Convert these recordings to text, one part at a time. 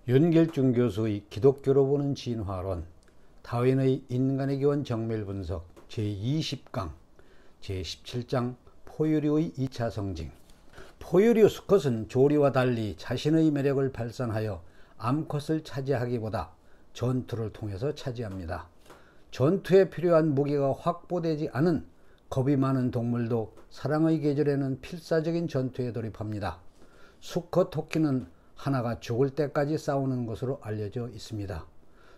윤길중 교수의 기독교로 보는 진화론, 다윈의 인간의 기원 정밀 분석 제20강 제17장 포유류의 2차 성징. 포유류 수컷은 조리와 달리 자신의 매력을 발산하여 암컷을 차지하기보다 전투를 통해서 차지합니다. 전투에 필요한 무기가 확보되지 않은 겁이 많은 동물도 사랑의 계절에는 필사적인 전투에 돌입합니다. 수컷 토끼는 하나가 죽을 때까지 싸우는 것으로 알려져 있습니다.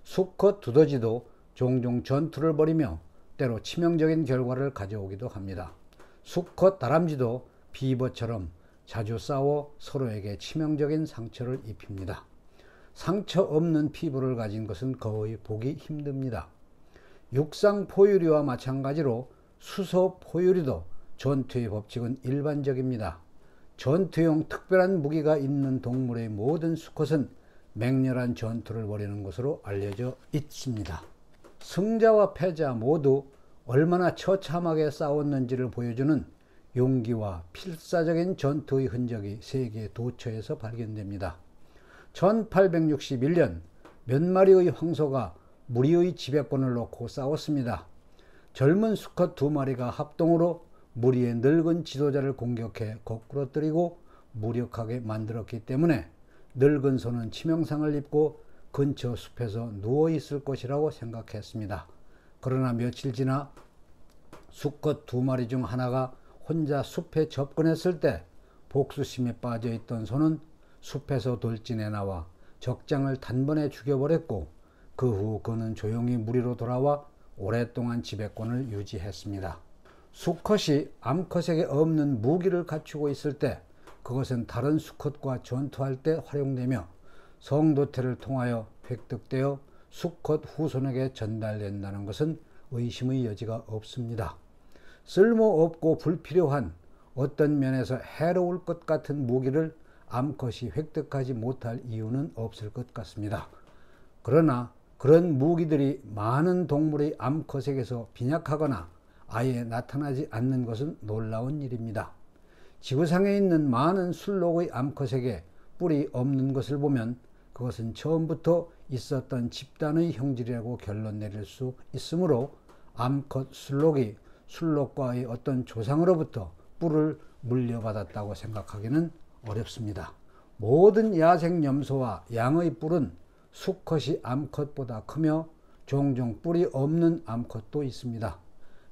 수컷 두더지도 종종 전투를 벌이며 때로 치명적인 결과를 가져오기도 합니다. 수컷 다람쥐도 비버처럼 자주 싸워 서로에게 치명적인 상처를 입힙니다. 상처 없는 피부를 가진 것은 거의 보기 힘듭니다. 육상 포유류와 마찬가지로 수소 포유류도 전투의 법칙은 일반적입니다. 전투용 특별한 무기가 있는 동물의 모든 수컷은 맹렬한 전투를 벌이는 것으로 알려져 있습니다. 승자와 패자 모두 얼마나 처참하게 싸웠는지를 보여주는 용기와 필사적인 전투의 흔적이 세계 도처에서 발견됩니다. 1861년 몇 마리의 황소가 무리의 지배권을 놓고 싸웠습니다. 젊은 수컷 2마리가 합동으로 무리의 늙은 지도자를 공격해 거꾸러뜨리고 무력하게 만들었기 때문에 늙은 소는 치명상을 입고 근처 숲에서 누워있을 것이라고 생각했습니다. 그러나 며칠 지나 수컷 2마리 중 하나가 혼자 숲에 접근했을 때 복수심에 빠져있던 소는 숲에서 돌진해 나와 적장을 단번에 죽여버렸고, 그 후 그는 조용히 무리로 돌아와 오랫동안 지배권을 유지했습니다. 수컷이 암컷에게 없는 무기를 갖추고 있을 때 그것은 다른 수컷과 전투할 때 활용되며 성도태를 통하여 획득되어 수컷 후손에게 전달된다는 것은 의심의 여지가 없습니다. 쓸모없고 불필요한, 어떤 면에서 해로울 것 같은 무기를 암컷이 획득하지 못할 이유는 없을 것 같습니다. 그러나 그런 무기들이 많은 동물의 암컷에게서 빈약하거나 아예 나타나지 않는 것은 놀라운 일입니다. 지구상에 있는 많은 술록의 암컷에게 뿔이 없는 것을 보면 그것은 처음부터 있었던 집단의 형질이라고 결론 내릴 수 있으므로 암컷 술록이 술록과의 어떤 조상으로부터 뿔을 물려받았다고 생각하기는 어렵습니다. 모든 야생 염소와 양의 뿔은 수컷이 암컷보다 크며 종종 뿔이 없는 암컷도 있습니다.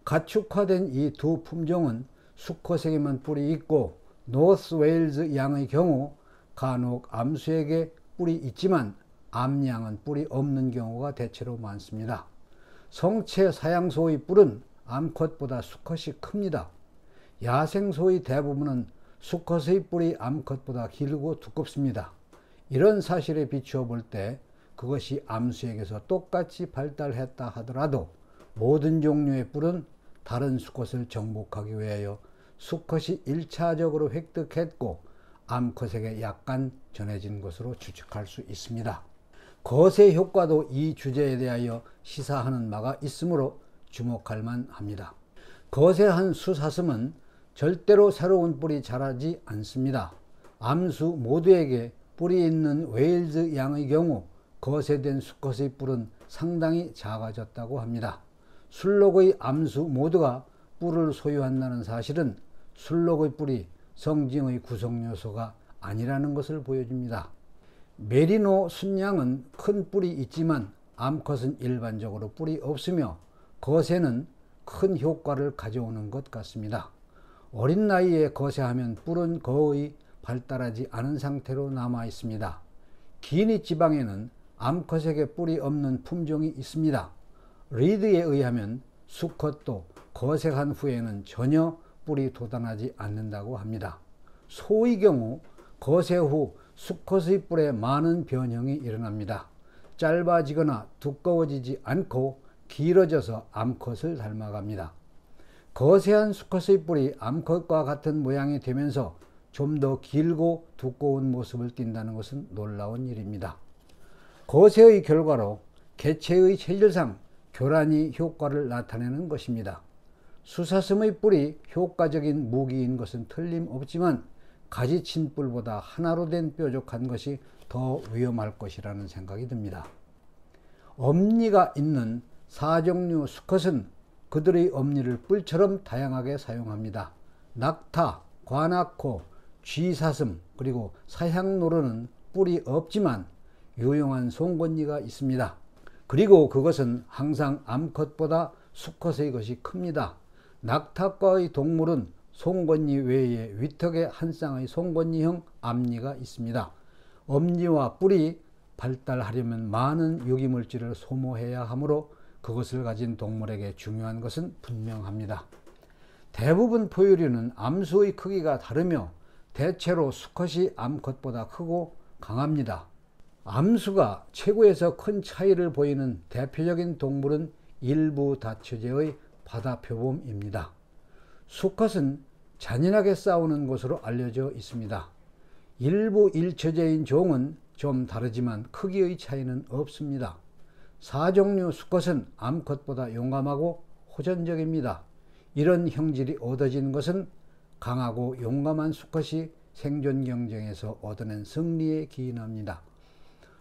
가축화된 이 두 품종은 수컷에게만 뿔이 있고 노스 웨일즈 양의 경우 간혹 암수에게 뿔이 있지만 암양은 뿔이 없는 경우가 대체로 많습니다. 성체 사양소의 뿔은 암컷보다 수컷이 큽니다. 야생소의 대부분은 수컷의 뿔이 암컷보다 길고 두껍습니다. 이런 사실에 비추어 볼 때 그것이 암수에게서 똑같이 발달했다 하더라도 모든 종류의 뿔은 다른 수컷을 정복하기 위하여 수컷이 1차적으로 획득했고 암컷에게 약간 전해진 것으로 추측할 수 있습니다. 거세 효과도 이 주제에 대하여 시사하는 바가 있으므로 주목할 만합니다. 거세한 수사슴은 절대로 새로운 뿔이 자라지 않습니다. 암수 모두에게 뿔이 있는 웨일즈 양의 경우 거세된 수컷의 뿔은 상당히 작아졌다고 합니다. 술록의 암수 모두가 뿔을 소유한다는 사실은 술록의 뿔이 성징의 구성요소가 아니라는 것을 보여줍니다. 메리노 순양은 큰 뿔이 있지만 암컷은 일반적으로 뿔이 없으며 거세는 큰 효과를 가져오는 것 같습니다. 어린 나이에 거세하면 뿔은 거의 발달하지 않은 상태로 남아 있습니다. 기니 지방에는 암컷에게 뿔이 없는 품종이 있습니다. 리드에 의하면 수컷도 거색한 후에는 전혀 뿔이 돋아나지 않는다고 합니다. 소의 경우 거세 후 수컷의 뿔에 많은 변형이 일어납니다. 짧아지거나 두꺼워지지 않고 길어져서 암컷을 닮아갑니다. 거세한 수컷의 뿔이 암컷과 같은 모양이 되면서 좀 더 길고 두꺼운 모습을 띈다는 것은 놀라운 일입니다. 거세의 결과로 개체의 체질상 교란이 효과를 나타내는 것입니다. 수사슴의 뿔이 효과적인 무기인 것은 틀림없지만 가지친 뿔보다 하나로 된 뾰족한 것이 더 위험할 것이라는 생각이 듭니다. 엄니가 있는 사종류 수컷은 그들의 엄니를 뿔처럼 다양하게 사용합니다. 낙타, 관악호, 쥐사슴 그리고 사향노루는 뿔이 없지만 유용한 송곳니가 있습니다. 그리고 그것은 항상 암컷보다 수컷의 것이 큽니다. 낙타과의 동물은 송곳니 외에 위턱에 한 쌍의 송곳니형 앞니가 있습니다. 엄니와 뿔이 발달하려면 많은 유기물질을 소모해야 하므로 그것을 가진 동물에게 중요한 것은 분명합니다. 대부분 포유류는 암수의 크기가 다르며 대체로 수컷이 암컷보다 크고 강합니다. 암수가 최고에서 큰 차이를 보이는 대표적인 동물은 일부 다처제의 바다표범입니다. 수컷은 잔인하게 싸우는 것으로 알려져 있습니다. 일부 일처제인 종은 좀 다르지만 크기의 차이는 없습니다. 사종류 수컷은 암컷보다 용감하고 호전적입니다. 이런 형질이 얻어진 것은 강하고 용감한 수컷이 생존 경쟁에서 얻어낸 승리에 기인합니다.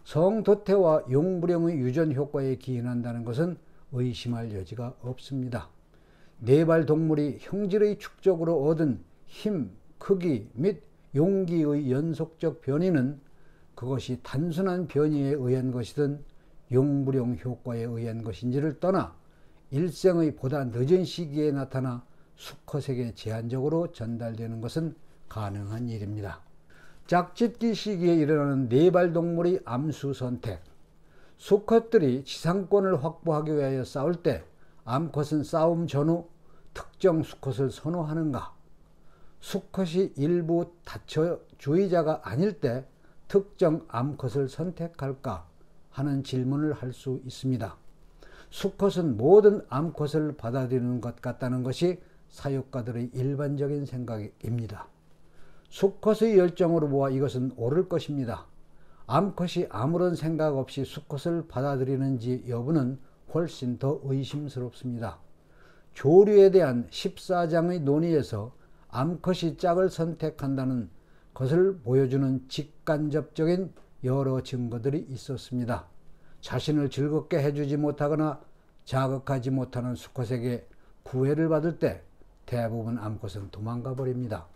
성도태와 용부령의 유전 효과에 기인한다는 것은 의심할 여지가 없습니다. 네발 동물이 형질의 축적으로 얻은 힘, 크기 및 용기의 연속적 변이는 그것이 단순한 변이에 의한 것이든 용부령 효과에 의한 것인지를 떠나 일생의 보다 늦은 시기에 나타나 수컷에게 제한적으로 전달되는 것은 가능한 일입니다. 짝짓기 시기에 일어나는 네발 동물의 암수 선택. 수컷들이 지상권을 확보하기 위하여 싸울 때 암컷은 싸움 전후 특정 수컷을 선호하는가? 수컷이 일부 다처주의자가 아닐 때 특정 암컷을 선택할까? 하는 질문을 할 수 있습니다. 수컷은 모든 암컷을 받아들이는 것 같다는 것이 사육가들의 일반적인 생각입니다. 수컷의 열정으로 보아 이것은 옳을 것입니다. 암컷이 아무런 생각 없이 수컷을 받아들이는지 여부는 훨씬 더 의심스럽습니다. 조류에 대한 14장의 논의에서 암컷이 짝을 선택한다는 것을 보여주는 직간접적인 여러 증거들이 있었습니다. 자신을 즐겁게 해주지 못하거나 자극하지 못하는 수컷에게 구애를 받을 때 대부분 암컷은 도망가 버립니다.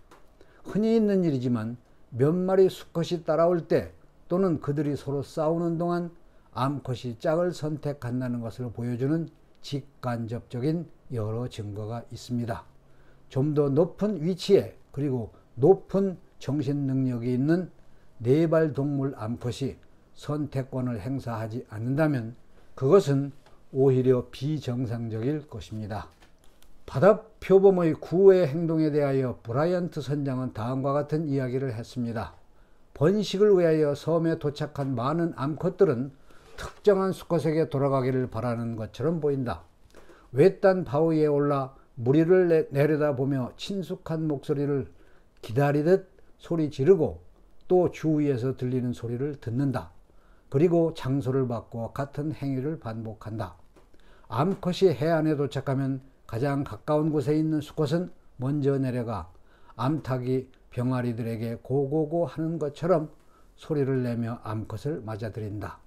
흔히 있는 일이지만 몇 마리 수컷이 따라올 때 또는 그들이 서로 싸우는 동안 암컷이 짝을 선택한다는 것을 보여주는 직간접적인 여러 증거가 있습니다. 좀 더 높은 위치에 그리고 높은 정신 능력이 있는 네발 동물 암컷이 선택권을 행사하지 않는다면 그것은 오히려 비정상적일 것입니다. 바다표범의 구애 행동에 대하여 브라이언트 선장은 다음과 같은 이야기를 했습니다. 번식을 위하여 섬에 도착한 많은 암컷들은 특정한 수컷에게 돌아가기를 바라는 것처럼 보인다. 외딴 바위에 올라 무리를 내려다보며 친숙한 목소리를 기다리듯 소리 지르고 또 주위에서 들리는 소리를 듣는다. 그리고 장소를 바꾸어 같은 행위를 반복한다. 암컷이 해안에 도착하면 가장 가까운 곳에 있는 수컷은 먼저 내려가 암탉이 병아리들에게 고고고 하는 것처럼 소리를 내며 암컷을 맞아들인다.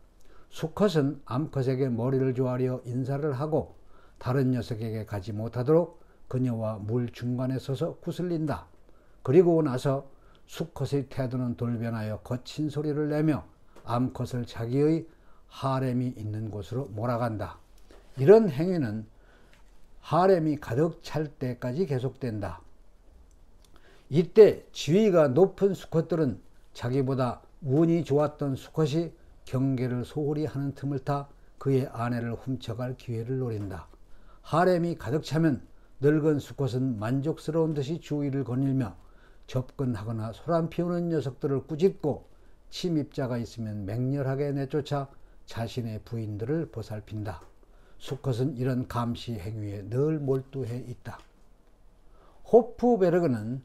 수컷은 암컷에게 머리를 조아려 인사를 하고 다른 녀석에게 가지 못하도록 그녀와 물 중간에 서서 구슬린다. 그리고 나서 수컷의 태도는 돌변하여 거친 소리를 내며 암컷을 자기의 하렘이 있는 곳으로 몰아간다. 이런 행위는 하렘이 가득 찰 때까지 계속된다. 이때 지위가 높은 수컷들은 자기보다 운이 좋았던 수컷이 경계를 소홀히 하는 틈을 타 그의 아내를 훔쳐갈 기회를 노린다. 하렘이 가득 차면 늙은 수컷은 만족스러운 듯이 주위를 거닐며 접근하거나 소란 피우는 녀석들을 꾸짖고 침입자가 있으면 맹렬하게 내쫓아 자신의 부인들을 보살핀다. 수컷은 이런 감시 행위에 늘 몰두해 있다. 호프베르그는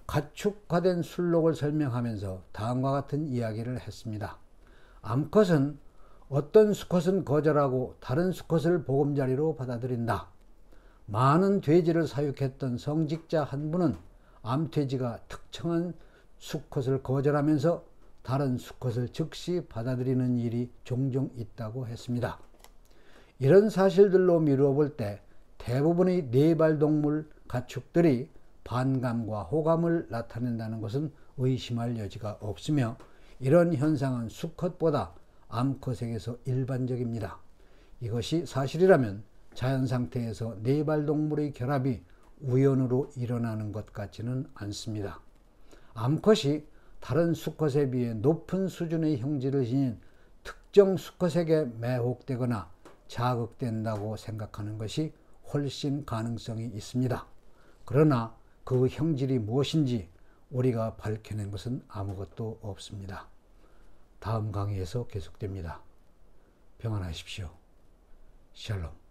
가축화된 술록을 설명하면서 다음과 같은 이야기를 했습니다. 암컷은 어떤 수컷은 거절하고 다른 수컷을 보금자리로 받아들인다. 많은 돼지를 사육했던 성직자 한 분은 암돼지가 특정한 수컷을 거절하면서 다른 수컷을 즉시 받아들이는 일이 종종 있다고 했습니다. 이런 사실들로 미루어 볼 때 대부분의 네발동물 가축들이 반감과 호감을 나타낸다는 것은 의심할 여지가 없으며, 이런 현상은 수컷보다 암컷에게서 일반적입니다. 이것이 사실이라면 자연 상태에서 네발동물의 결합이 우연으로 일어나는 것 같지는 않습니다. 암컷이 다른 수컷에 비해 높은 수준의 형질을 지닌 특정 수컷에게 매혹되거나 자극된다고 생각하는 것이 훨씬 가능성이 있습니다. 그러나 그 형질이 무엇인지 우리가 밝혀낸 것은 아무것도 없습니다. 다음 강의에서 계속됩니다. 평안하십시오. 샬롬.